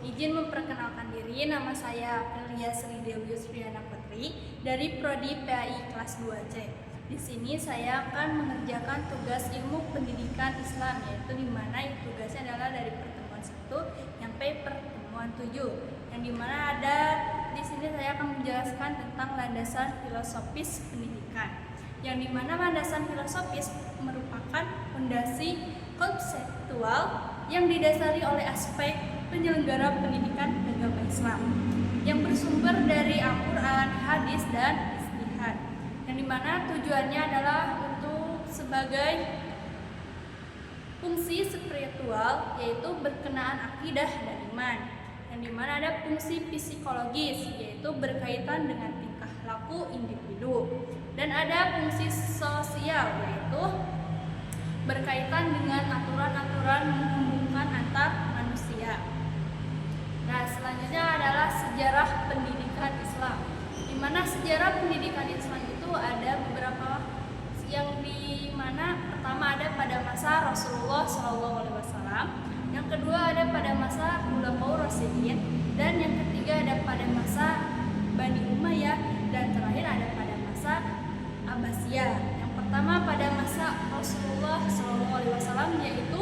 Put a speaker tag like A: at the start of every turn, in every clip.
A: Izin memperkenalkan diri, nama saya Aprilia Sri Dewi Yusriana Putri dari Prodi PAI kelas 2C. Di sini saya akan mengerjakan tugas ilmu pendidikan Islam, yaitu di mana tugasnya adalah dari pertemuan 1 sampai pertemuan 7. Yang dimana ada di sini saya akan menjelaskan tentang landasan filosofis pendidikan. Yang dimana landasan filosofis merupakan fondasi konseptual yang didasari oleh aspek penyelenggara pendidikan agama Islam yang bersumber dari Al-Quran, hadis, dan ijtihad. Yang dimana tujuannya adalah untuk sebagai fungsi spiritual, yaitu berkenaan akidah dan iman. Yang dimana ada fungsi psikologis, yaitu berkaitan dengan tingkah laku individu. Dan ada fungsi sosial, yaitu berkaitan dengan aturan-aturan menghubungkan antar manusia. Nah, selanjutnya adalah sejarah pendidikan Islam. Di mana sejarah pendidikan Islam itu ada beberapa, yang di mana pertama ada pada masa Rasulullah SAW, yang kedua ada pada masa Khulafaur Rasyidin, dan yang ketiga ada pada masa Bani Umayyah, dan terakhir ada pada masa Abbasiyah. Yang pertama pada masa Rasulullah SAW, yaitu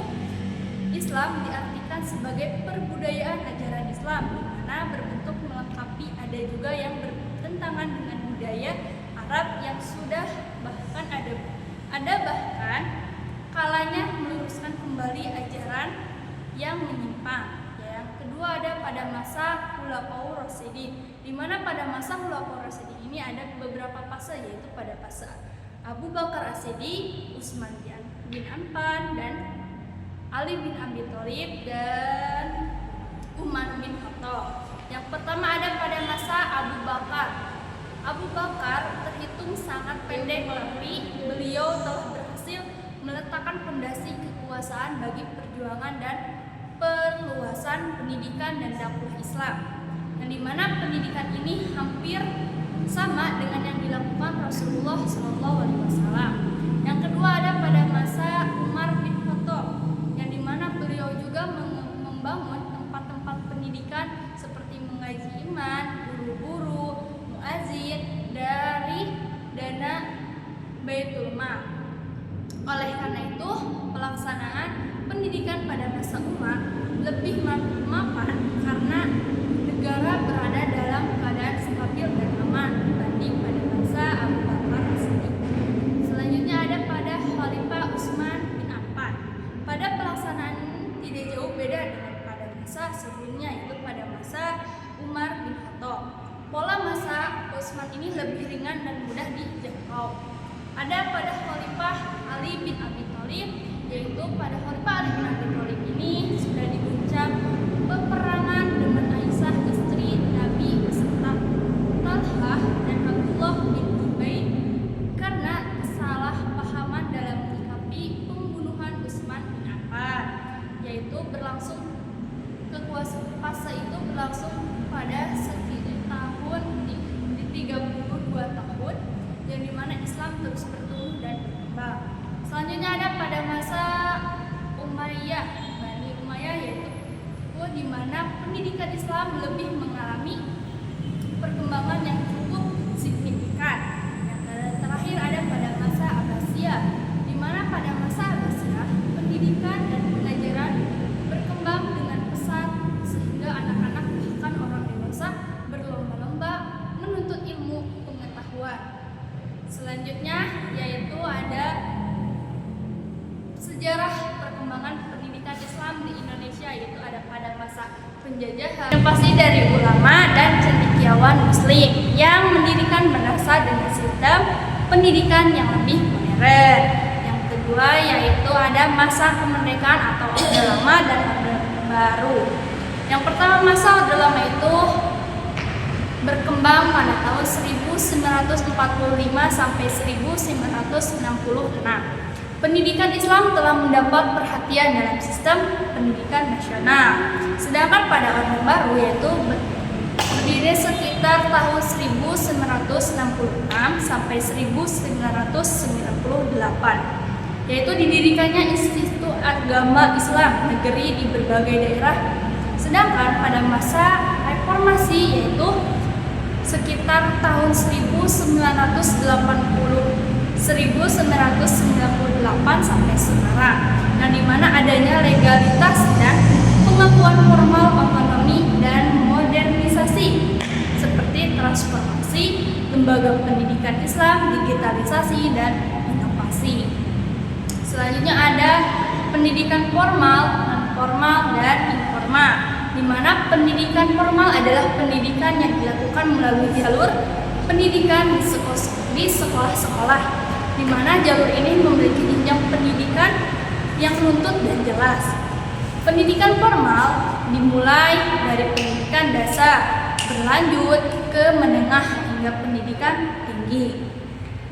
A: Islam diartikan sebagai perbudayaan ajaran Islam, di mana berbentuk melengkapi, ada juga yang bertentangan dengan budaya Arab yang sudah bahkan ada bahkan kalanya meluruskan kembali ajaran yang menyimpang. Yang kedua ada pada masa Khulafaur Rasyidin, di mana pada masa Khulafaur Rasyidin ini ada beberapa fase, yaitu pada fase Abu Bakar As-Siddiq, Utsman bin Affan, dan Ali bin Abi Thalib, dan Umar bin Khattab. Yang pertama ada pada masa Abu Bakar. Abu Bakar terhitung sangat pendek, tapi beliau telah berhasil meletakkan fondasi kekuasaan bagi perjuangan dan perluasan pendidikan dan dakwah Islam. Yang dimana pendidikan ini hampir sama dengan yang dilakukan Rasulullah SAW. Yang kedua ada pada masa Umar bin Khattab, yang dimana beliau juga membangun tempat-tempat pendidikan seperti mengaji iman, guru-guru, muazin dari dana Baitul Mal. Oleh karena itu, pelaksanaan pendidikan pada masa Umar lebih mapan karena negara berada dalam keadaan stabil dan aman dibanding pada masa Abu Bakar As-Siddiq. Selanjutnya ada pada Khalifah Utsman bin Affan. Pada pelaksanaan tidak jauh beda dengan pada masa sebelumnya, yaitu pada masa Umar bin Khattab. Pola masa Utsman ini lebih ringan dan mudah dijangkau. Ada pada Khalifah Ali bin Abi Thalib, yaitu pada Khalifah Ali bin Abi Thalib ini sudah diguncang peperangan dengan Aisyah istri Nabi beserta Talhah dan Abdullah bin Zubair karena kesalahpahaman dalam menyikapi pembunuhan Utsman bin Affan, yaitu berlangsung fase itu berlangsung pada sekitar tahun di 32 tahun, yang dimana Islam terus bertumbuh dan berkembang. Selanjutnya ada pada masa Umayyah, Bani Umayyah, yaitu di mana pendidikan Islam lebih mengalami perkembangan yang cukup signifikan. Yang terakhir ada pada masa Abbasiyah, di mana pada masa Abbasiyah pendidikan dan pengajaran berkembang dengan pesat sehingga anak-anak bahkan orang dewasa berlomba-lomba menuntut ilmu pengetahuan. Selanjutnya yaitu ada sejarah perkembangan pendidikan Islam di Indonesia, yaitu ada pada masa penjajahan, yang pasti dari ulama dan cendekiawan muslim yang mendirikan madrasah dengan sistem pendidikan yang lebih modern. Yang kedua yaitu ada masa kemerdekaan atau Orde Lama dan Orde Baru. Yang pertama masa Orde Lama itu berkembang pada tahun 1945 sampai 1966. Pendidikan Islam telah mendapat perhatian dalam sistem pendidikan nasional. Sedangkan pada Orde Baru yaitu berdiri sekitar tahun 1966 sampai 1998, yaitu didirikannya Institut Agama Islam Negeri di berbagai daerah. Sedangkan pada masa reformasi, yaitu sekitar tahun 1998 sampai sekarang, yang dimana adanya legalitas dan pengakuan formal otonomi dan modernisasi seperti transformasi lembaga pendidikan Islam, digitalisasi, dan inovasi. Selanjutnya ada pendidikan formal, non formal, dan informal, di mana pendidikan formal adalah pendidikan yang dilakukan melalui jalur pendidikan di sekolah-sekolah, di mana jalur ini memiliki jenjang pendidikan yang runtut dan jelas. Pendidikan formal dimulai dari pendidikan dasar, berlanjut ke menengah hingga pendidikan tinggi.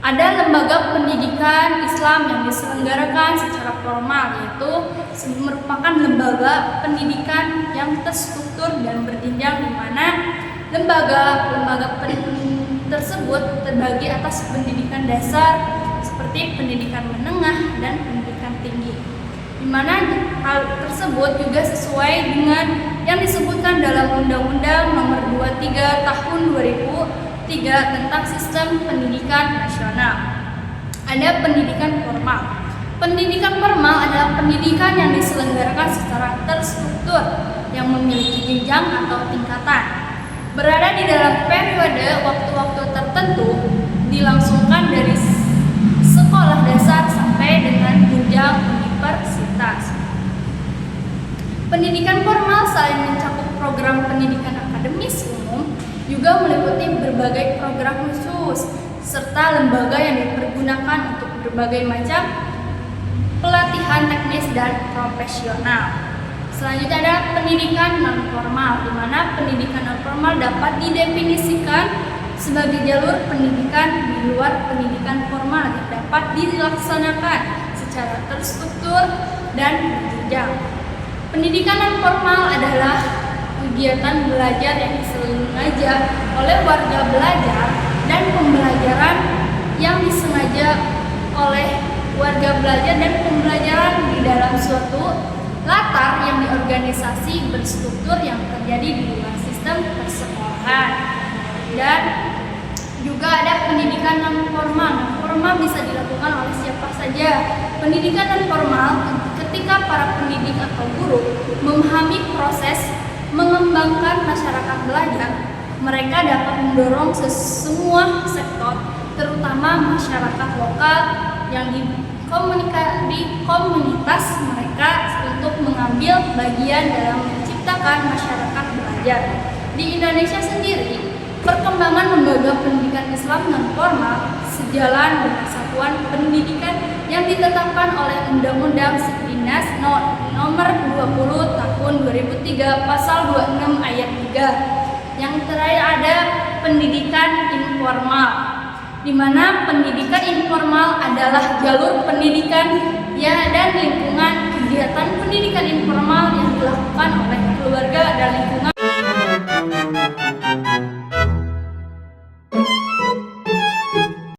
A: Ada lembaga pendidikan Islam yang diselenggarakan secara formal, yaitu merupakan lembaga pendidikan yang terstruktur dan berjenjang, di mana lembaga tersebut terbagi atas pendidikan dasar seperti pendidikan menengah dan pendidikan tinggi, di mana hal tersebut juga sesuai dengan yang disebutkan dalam Undang-Undang Nomor 23 Tahun 2003 tentang Sistem Pendidikan Nasional. Ada pendidikan formal. Pendidikan formal adalah pendidikan yang diselenggarakan secara terstruktur yang memiliki jenjang atau tingkatan, berada di dalam periode waktu-waktu tertentu, dilangsungkan dari sekolah dasar sampai dengan jenjang universitas. Pendidikan formal selain mencakup program pendidikan akademis umum, juga meliputi berbagai program khusus serta lembaga yang dipergunakan untuk berbagai macam pelatihan teknis dan profesional. Selanjutnya ada pendidikan non formal, di mana pendidikan non formal dapat didefinisikan sebagai jalur pendidikan di luar pendidikan formal yang dapat dilaksanakan secara terstruktur dan berjenjang. Pendidikan non formal adalah kegiatan belajar yang disengaja oleh warga belajar dan pembelajaran yang disengaja oleh warga belajar dan pembelajaran di dalam suatu latar yang diorganisasi berstruktur yang terjadi di luar sistem persekolahan. Dan juga ada pendidikan non formal. Non formal bisa dilakukan oleh siapa saja. Pendidikan non formal ketika para pendidik atau guru memahami proses mengembangkan masyarakat belajar, mereka dapat mendorong semua sektor, terutama masyarakat lokal yang di komunitas mereka, untuk mengambil bagian dalam menciptakan masyarakat belajar. Di Indonesia sendiri, perkembangan lembaga pendidikan Islam non formal sejalan dengan satuan pendidikan yang ditetapkan oleh Undang-Undang Sidiknas Nomor 20 Tahun 2003 Pasal 26 Ayat 3. Yang terakhir ada pendidikan informal, di mana pendidikan informal adalah jalur pendidikan dan lingkungan kegiatan pendidikan informal yang dilakukan oleh keluarga dan lingkungan